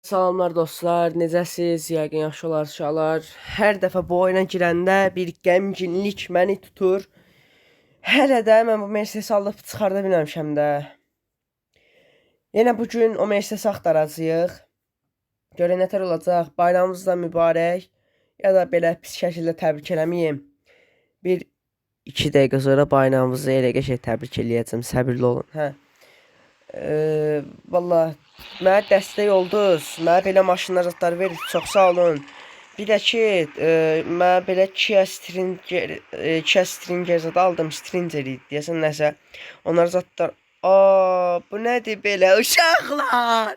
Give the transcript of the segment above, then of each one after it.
Salamlar dostlar, necəsiz? Yəqin yaxşı olar. Hər dəfə bu oyuna girəndə bir qəmginlik məni tutur. Hələ də mən bu Mercedes alıb çıxarda bilməmişəm də. Yenə bu gün o Mercedes axtaracağıq. Görək nətər olacaq. Bayramımız da mübarək. Ya da belə pis şəkildə təbrik eləməyim. Bir 2 dəqiqə sonra bayramımızı elə qəşəng təbrik eləyəcəm. Səbirli olun, hə. Valla mənə dəstək oldunuz. Mənə belə maşınlar zadları verir. Çox sağ olun. Bir də ki, mənə belə Kia Stringer zad aldım. Stringer idi deyəsən nəsə. Onlar zadlar. Bu nədir belə uşaqlar?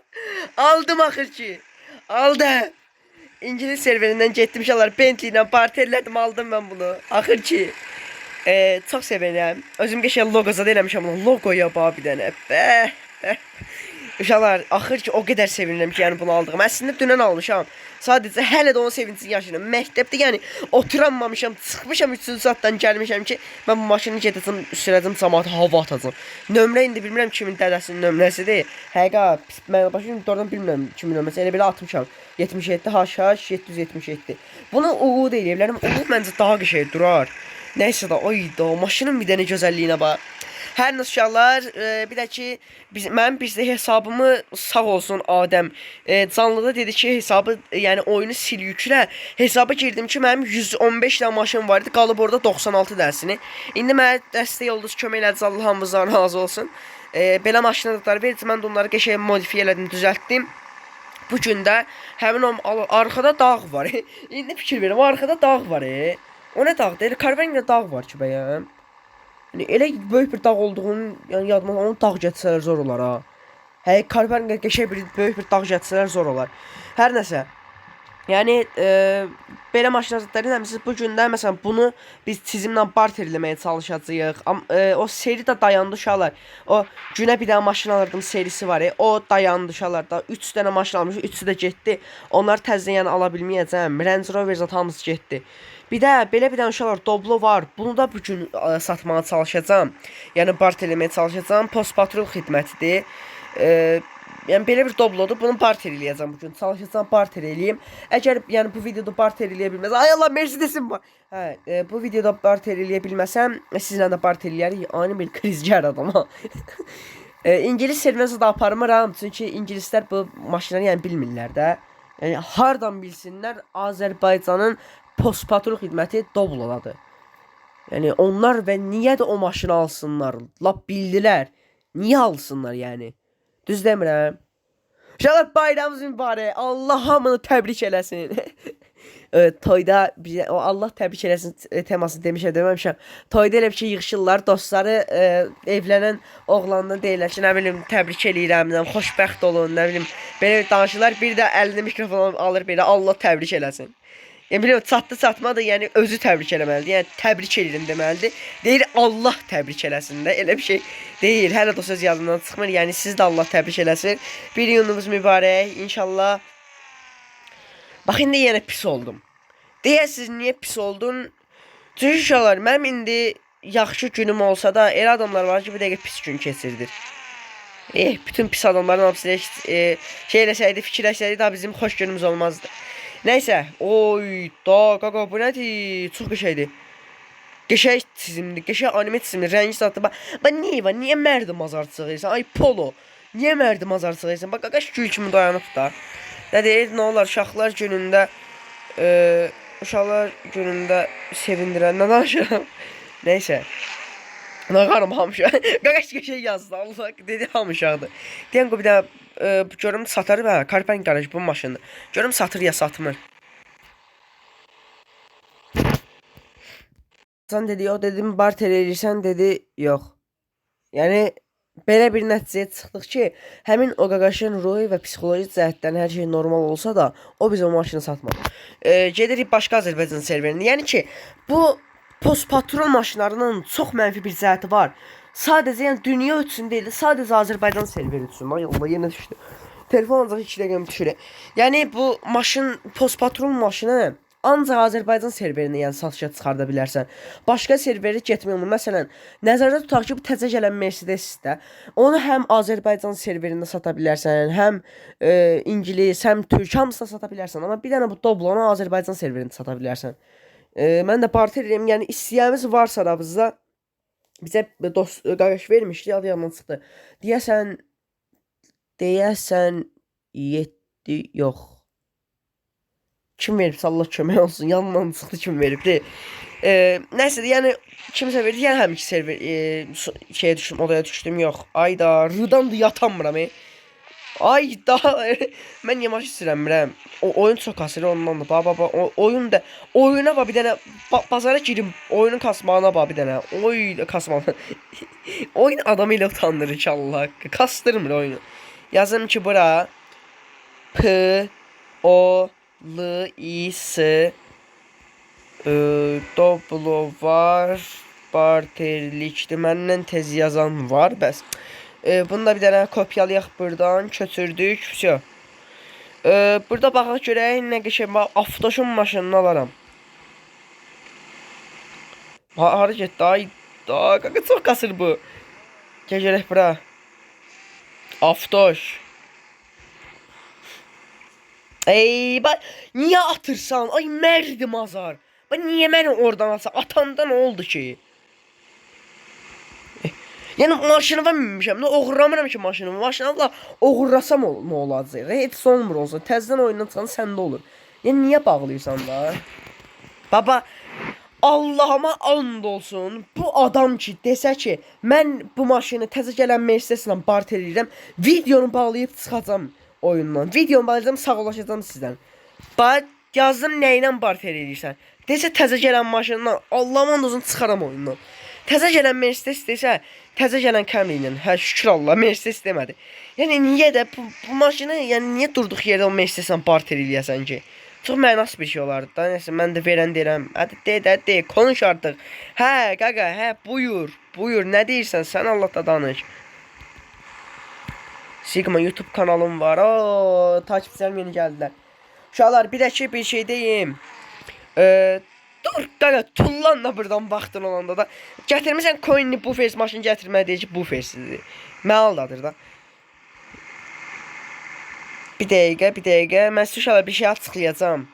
Aldım axır ki. Aldım. İngilis serverindən getdim uşaqlar. Bentley ilə parterlədim, aldım mən bunu. Axır ki. Çox sevinirəm. Özüm qəşəng logo zad eləmişəm bunu. Logoya bax bir dənə. Uşaqlar, axır ki o qədər sevinirəm ki, yəni bunu aldığım. Əslində dünən almışam. Sadəcə hələ də onun sevincini yaşayıram. Məktəbdə yəni oturanmamışam, çıxmışam 3-cü saatdan gəlmişəm ki, mən bu maşını gedəcəm, sürəcəm, cəmaata hava atacam. Nömrə indi bilmirəm kimin dədəsinin nömrəsidir. Həqiqət, mən başım doğrudan bilmirəm kimin nömrəsi. Elə belə atmışam. 77 HH 777. Bunu uğur eləyə bilərəm. Uğur məncə daha qəşəng durar. Neyse da oydu. Maşının bir dənə gözəlliyinə bax. Hər nə uşaqlar, bir də ki mənim bizdə hesabımı sağ olsun Adəm canlıda dedi ki hesabı yəni oyunu sil yüklə. Hesaba girdim ki mənim 115 dənə maşın var idi, qalıb orada 96 dənəsini. İndi mənə dəstək oldunuz, kömək elədiniz, Allah hamınızdan razı olsun. Belə maşınlar verdim, mən də onları qəşəng modifiyə elədim, düzəltdim. Bu gün də həmin o arkada dağ var. İndi fikir verirəm, arkada dağ var. O nə dağdır? Elə Karvaningdə dağ var ki bəyəm. Yəni elə böyük bir dağ olduğunu yəni yadıma onu dağ gətirsələr zor olar ha. Həqiqi Karvaningdə qəşəng bir böyük bir dağ gətirsələr zor olar. Hər nəsə. Yəni belə maşınların həmisi bu gün də məsələn bunu biz çizimlə barter eləməyə çalışacağıq. O seri də dayandı uşaqlar. O günə bir dənə maşın alırdım serisi var. O dayandı uşaqlar da 3 dənə maşın almış, 3-ü də getdi. Onlar təzədən yəni ala bilməyəcəm. Range Rover zət hamısı getdi. Bir də belə bir dənə uşaqlar Doblo var. Bunu da bu gün satmağa çalışacağam. Yəni barter eləməyə çalışacağım. Post patrol xidmətidir. Yəni belə bir Doblodur. Bunu barter eləyəcəm bu gün. Çalışacağam barter eləyim. Əgər yəni bu videoda barter eləyə bilməsəm, ay Allah Mercedesim var. Hə, bu videoda barter eləyə bilməsəm, sizlə də barter eləyərik. Ani bir krizcər adam ha. İngilis serverinə də aparmıram. Çünki ingilislər bu maşınları yəni bilmirlər də. Yəni hardan bilsinlər Azərbaycanın post patrol xidməti Doblodadır. Yəni onlar və niyə də o maşını alsınlar? Lap bildilər. Niyə alsınlar yəni? Düz demirəm. Uşaqlar bayramımız mübarək. Allah hamını təbrik eləsin. Toyda bizə o Allah təbrik eləsin teması deməmişəm. Toyda elə bir şey yığışırlar, dostları evlənən oğlandan deyirlər ki, nə bilim təbrik eləyirəm, xoşbəxt olun, nə bilim belə danışırlar. Bir də əlində mikrofon alır belə Allah təbrik eləsin. Yəni bilirəm, çatdı-çatmadı, yəni özü təbrik eləməlidir. Yəni təbrik edirəm deməlidir. Deyir Allah təbrik eləsin də. Elə bir şey deyil. Hələ də o söz yadımdan çıxmır. Yəni siz də Allah təbrik eləsin. Bir iyununuz mübarək. İnşallah. Bax indi yenə pis oldum. Deyəsiniz niyə pis oldun? Çünki uşaqlar, mənim indi yaxşı günüm olsa da elə adamlar var ki, bir dəqiqə pis gün keçirdir. Bütün pis adamların hamısı şey eləsəydi, fikirləşsəydi daha bizim xoş günümüz olmazdı. Neyse. Oy da qaqa bu nədir? Çox qəşəngdir. Qəşəng çizimdir. Qəşəng anime çizimdir. Rəngi satdı. Bax niyə var? Niyə mərdi mazar çıxırsan? Ay Polo. Niyə mərdi mazar çıxırsan? Bax qaqa gül kimi dayanıb da. Nə deyir? Nə olar uşaqlar günündə uşaqlar günündə sevindirən nə danışıram? Neyse. Nağarım hamışa. Qaqaş qəşəng yazdı. Allah dedi hamışaqdır. Deyən bir də görüm satır və Karpan garaj bu maşını. Görüm satır ya satmır. Sən dedi, o dedim barter eləyirsən dedi, yox. Yəni belə bir nəticəyə çıxdıq ki, həmin o qaqaşın ruhi və psixoloji cəhətdən hər şey normal olsa da, o biz o maşını satmadı. Gedirik başqa Azərbaycan serverinə. Yəni ki, bu post patrol maşınlarının çox mənfi bir cəhəti var. Sadəcə yəni dünya üçün deyil, sadəcə Azərbaycan serveri üçün. Ay Allah yenə düşdü. Telefon ancaq 2 dəqiqə düşür. Yəni bu maşın post patrol maşını ancaq Azərbaycan serverinə yəni satışa çıxarda bilərsən. Başqa serveri getmək olmur. Məsələn, nəzərdə tutaq ki, bu təzə gələn Mercedes-də onu həm Azərbaycan serverində sata bilərsən, həm ingilis, həm türk hamısına sata bilərsən. Amma bir dənə bu Doblonu Azərbaycan serverində sata bilərsən. Mən də barter edirəm. Yəni istəyəniz varsa aranızda bizə dost qardaş vermişdi, adı yadımdan çıxdı. Deyəsən 7 yox. Kim veribsə Allah kömək olsun. Yanından çıxdı kim veribdi. Nəysə yəni kimsə verdi. Yəni həmişə server şeyə düşdüm, odaya düşdüm. Yox. Ayda rudan da yatamıram. Ayda mən yamaç sürəmirəm. O oyun çox kasır ondan da. Baba oyun da oyuna bir dənə bazara girim. Oyunun kasmağına bir dənə. Oy kasmağına. Oyun adamı ilə utandırır ki Allah. Kastırmır oyunu. Yazım ki bura P O L-I-S Doblo var. Barterlikdir. Məndən tez yazan var. Bəs. Bunu da bir dənə kopyalayaq buradan. Köçürdük. Vəsə. Burada baxaq görək nə qəşəng. Avtoşun maşınını alaram. Hara getdi? Ay da. Qaqa çox kasır bu. Gələk bura. Avtoş. Ey bak niye atırsan? Ay merdim azar. Bak niye beni oradan atsan? Atanda ne oldu ki? Yani maşınıma minmişəm. Ne oğurlamıram ki maşınımı. Maşını Allah oğurlasam ne olacaq? Heç olmur olsa. Təzdən oyundan çıxan səndə olur. Yani niye bağlıysan da? Baba Allah'ıma and olsun. Bu adam ki desə ki mən bu maşını təzə gələn Mercedes-lə barter edirəm. Videonu bağlayıb çıxacam oyundan. Videonu bağlayacağım, sağollaşacağım sizdən. Bax yazdım nəylə barter edirsən. Desə təzə gələn maşından Allah'ıma and olsun çıxaram oyundan. Təzə gələn Mercedes desə təzə gələn Camry ilə. Hə şükür Allah Mercedes demədi. Yəni niyə də bu maşını yəni niyə durduq yerdə o Mercedes-lə barter eləyəsən ki? Çox mənasız bir şey olardı da. Neyse mən də verən deyirəm. Hadi de, konuş artıq. Hə, qaqa, hə, buyur. Nə deyirsən? Sən Allah da danış. Sigma YouTube kanalım var. O, takipçilərim yeni gəldilər. Uşaqlar, bir şey deyim. Dur, qaqa, tullan da buradan vaxtın olanda da. Gətirmirsən coinli bu face maşını gətirməyə deyir ki, bu face'dir. Mən aldadır da. Bir dəqiqə. Mən sizə bir şey açıqlayacağam.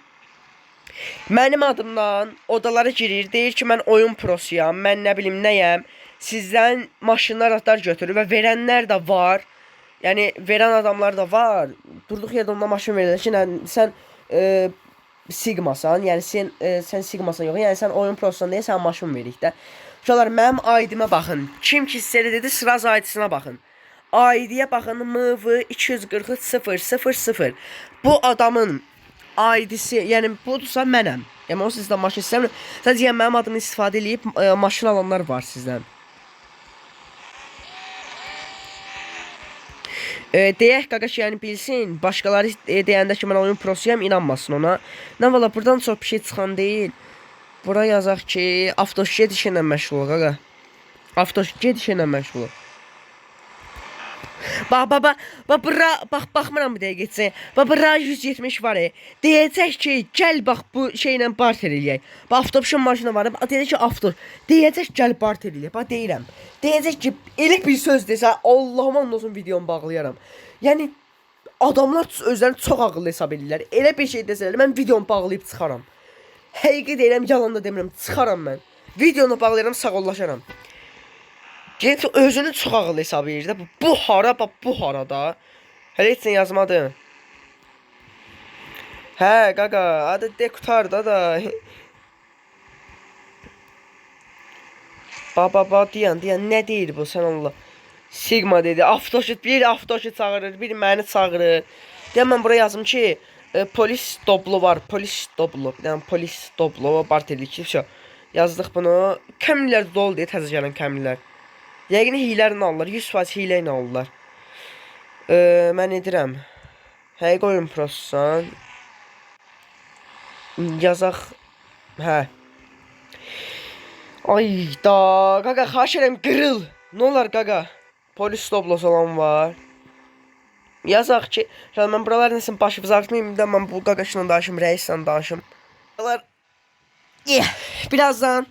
Mənim adımdan odalara girir, deyir ki, mən oyun prosuyam, mən nə bilim nəyəm. Sizdən maşınlar atar götürür və verənlər də var. Yəni verən adamlar da var. Durduq yerdə ondan maşın verirlər ki, sən Sigmasan, yəni sən Sigmasan yox, yəni sən oyun prosusan deyə sən maşın veririk də. Uşaqlar, mənim ID-mə baxın. Kim ki sizə dedi, Sıraz ID-sinə baxın. ID-yə baxın MV243 000. Bu adamın ID-si, yəni budursa mənəm. Yəni o sizdən maşın istəmirəm. Sadəcə yəni mənim adımı istifadə edib maşın alanlar var sizdən. Deyək qaqa ki yəni bilsin, başqaları deyəndə ki mən oyun prosuyam, inanmasın ona. Nə valla buradan çox bir şey çıxan deyil. Bura yazaq ki avtoş gedişi ilə məşğul ol qaqa. Avtoş gedişi ilə məşğul ol. Bax, baxmıram bir dəqiqə geçsin. Bura 170 var. Deyəcək ki, gəl bax bu şeylə barter eləyək. Bax, avtobüsün maşını var. Deyəcək ki, avtobüs. Deyəcək gəl barter eləyək. Bax, deyirəm. Deyəcək ki, elə bir söz desə, Allahıma and olsun videomu bağlayaram. Yəni, adamlar özlərini çox ağıllı hesab edirlər. Elə bir şey desələr, mən videomu bağlayıb çıxaram. Həqiqi deyirəm, yalan da demirəm, çıxaram mən. Videonu bağlayaram, sağollaşaram. Genç özünü çox ağıllı hesab edir də. Bu hara, bax bu harada. Hələ heç nə yazmadı. Hə, qaqa, adı de qutar da. Deyən, nə deyir bu sən Allah? Sigma dedi, avtoşut, bir avtoşut çağırır, bir məni çağırır. Deyəm mən buraya yazım ki, polis doblo var, polis doblo. Bir dənə polis doblo, barterlik ki, yazdıq bunu. Kəmlilər dolu deyə təzə gələn kəmlilər. Yəqin hilərini alırlar, 100% hilə ilə alırlar. Mən edirəm. Həqiqi oyun prosusan. Yazaq. Hə. Ay da, qaqa, xahiş edirəm, qırıl. Nə olar qaqa? Polis doblosu olan var. Yazaq ki, mən buralar nəsin başı bizartmayayım da mən bu qaqaşla danışım, rəislə danışım. Uşaqlar, birazdan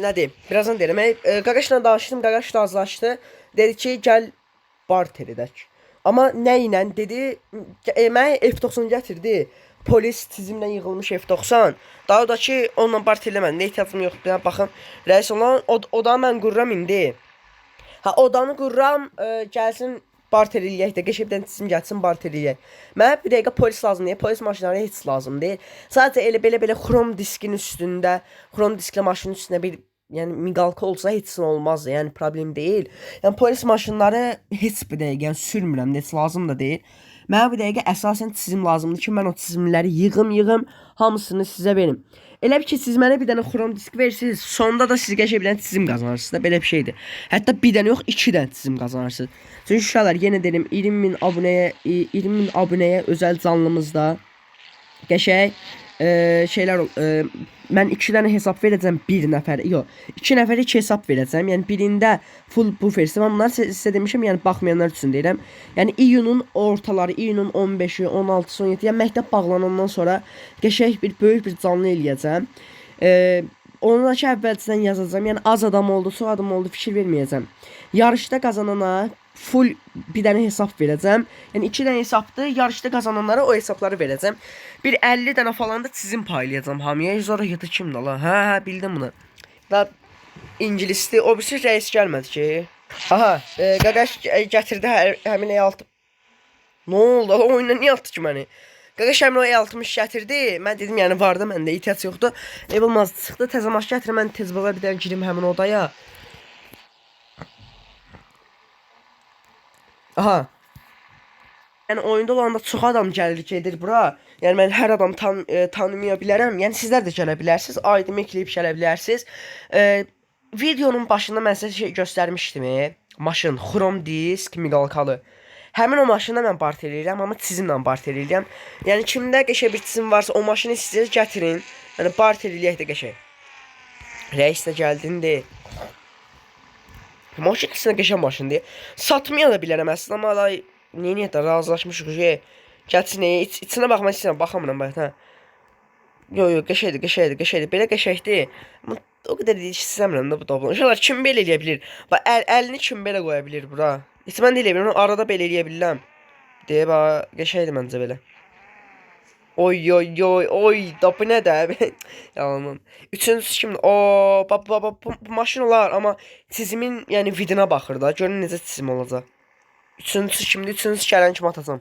nə deyim? Birazdan deyirəm. Qaqaşla danışdım, qaqaş razılaşdı. Dedi ki, gəl barter edək. Amma nə ilə dedi? Mənə F90 gətirdi. Polis tizimlə yığılmış F90. Daha da ki, onunla barter eləmədim. Nə ehtiyacım yoxdur. Yəni, baxın, rəis olan odanı mən qururam indi. Ha, odanı qururam, gəlsin barter eləyək də, qəşəbdən tizim gəlsin barter eləyək. Mənə bir dəqiqə polis lazım deyil. Polis maşınları heç lazım deyil. Sadəcə elə belə xrom diskin üstündə, xrom disklə maşının üstündə bir yəni miqalka olsa heç nə olmazdı. Yəni problem deyil. Yəni polis maşınları heç bir dəqiqə yəni, sürmürəm, heç lazım da deyil. Mənə bir dəqiqə əsasən çizim lazımdır ki, mən o çizimləri yığım, hamısını sizə verim. Elə bir ki, siz mənə bir dənə xrom disk verirsiniz, sonda da siz qəşəng çizim qazanırsınız da, belə bir şeydir. Hətta bir dənə yox, 2 dənə çizim qazanırsınız. Çünki uşaqlar, yenə deyim, 20.000 abunəyə özəl canlımızda qəşəng şeylər mən 2 dənə hesab verəcəm, 1 nəfər, yox, 2 nəfərə 2 hesab verəcəm. Yəni birində full bu versin. Mən bunları sizə demişəm, yəni baxmayanlar üçün deyirəm. Yəni iyunun ortaları, iyunun 15-i, 16-sı, 17-i, yəni məktəb bağlanandan sonra qəşəng bir böyük bir canlı eləyəcəm. Onu da ki, əvvəlcədən yazacağam. Yəni az adam oldu, çox adam oldu, fikir verməyəcəm. Yarışda qazanana full bir dənə hesab verəcəm. Yəni 2 dənə hesabdır. Yarışda qazananlara o hesabları verəcəm. Bir 50 dənə falan da çizim paylayacağam hamıya. Sonra yatı kimdir la? Hə, bildim bunu. Da ingilisli, o birisi rəis gəlmədi ki. Aha, qaqaş gətirdi həmin E6. Nə oldu? Oyuna niyə atdı ki məni? Qaqaş həmin o E60 gətirdi. Mən dedim, yəni vardı məndə, ehtiyac yoxdur. Olmaz, çıxdı, təzə maş gətir, mən tez bala bir dənə girim həmin odaya. Aha. Yəni oyunda olanda çox adam gəlir gedir bura. Yəni mən hər adamı tanımaya bilərəm. Yəni sizlər də gələ bilərsiniz. ID-mi ekləyib gələ bilərsiniz. Videonun başında mən sizə şey göstərmişdim. Maşın, xrom disk, miqalkalı. Həmin o maşında mən barter eləyirəm, amma çizimlə barter eləyirəm. Yəni kimdə qəşəng bir çizim varsa o maşını istəyir gətirin. Yəni barter eləyək də qəşəng. Rəis də gəldindi. Maşın içində qəşəng maşındır. Satmaya da bilərəm əslində, amma niyə də razılaşmışıq ki, gəlsin, içinə baxmaq istəyirəm, baxamıram bayaq, hə. Yox, qəşəngdir, belə qəşəngdir. Amma o qədər deyil, istəmirəm də bu doblan. Uşaqlar, kim belə eləyə bilir? Bax, əlini kim belə qoya bilir bura? Heç mən də eləyə bilirəm, arada belə eləyə bilirəm. Deyə, bax, qəşəngdir məncə belə. Oy, da bu nə də? Yalanım. Üçüncüsü kimdir? Bu maşın olar, amma çizimin, yəni vidinə baxır da. Görün necə çizim olacaq. Üçüncüsü kimdir? Üçüncüsü gələn kimi atacam.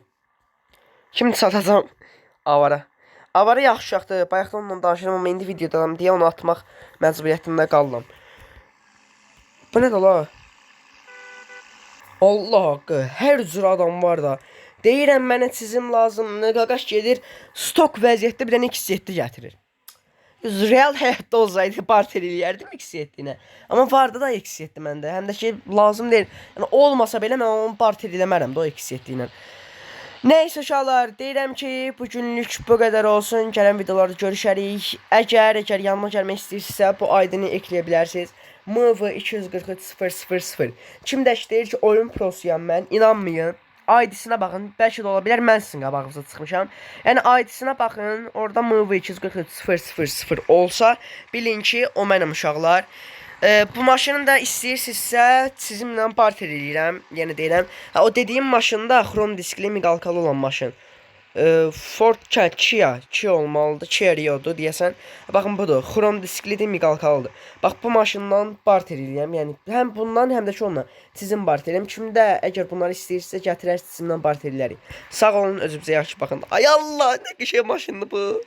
Kimdir satacam? Avara. Avara yaxşı uşaqdır. Bayaqdan onunla danışıram, amma indi videodaram deyə onu atmaq məcburiyyətində qaldım. Bu nə də la? Allah haqqı, hər cür adam var da. Deyirəm mənə çizim lazımdır. Qaqaş gedir, stok vəziyyətdə bir dənə X7 gətirir. Real həyatda olsaydı barter eləyərdim X7 ilə. Amma vardı da X7 məndə. Həm də ki lazım deyil. Yəni olmasa belə mən onu barter eləmərəm də o X7 ilə. Nəysə uşaqlar, deyirəm ki, bugünlük bu qədər olsun. Gələn videolarda görüşərik. Əgər yanıma gəlmək istəyirsinizsə, bu ID-ni ekləyə bilərsiniz. MV243000. Kimdəş deyir ki, oyun prosuyam mən, inanmayın. ID-sinə baxın, bəlkə də ola bilər, mən sizin qabağınıza çıxmışam. Yəni ID-sinə baxın, orada MV243000 olsa, bilin ki, o mənim uşaqlar. Bu maşını da istəyirsinizsə, çizimlə barter eləyirəm, yəni deyirəm. O dediyim maşında xrom diskli miqalkalı olan maşın. Ford Kia olmalıdır, Kia Rio'dur deyəsən. Baxın budur, xrom disklidir, miqalkalıdır. Bax bu maşından barter eləyəm, yəni həm bundan, həm də ki ondan çizim barter eləyəm. Kimdə əgər bunları istəyirsə gətirər çizimdən barter eləyərik. Sağ olun, özünüzə yaxşı baxın. Ay Allah, nə qəşəng maşındır bu.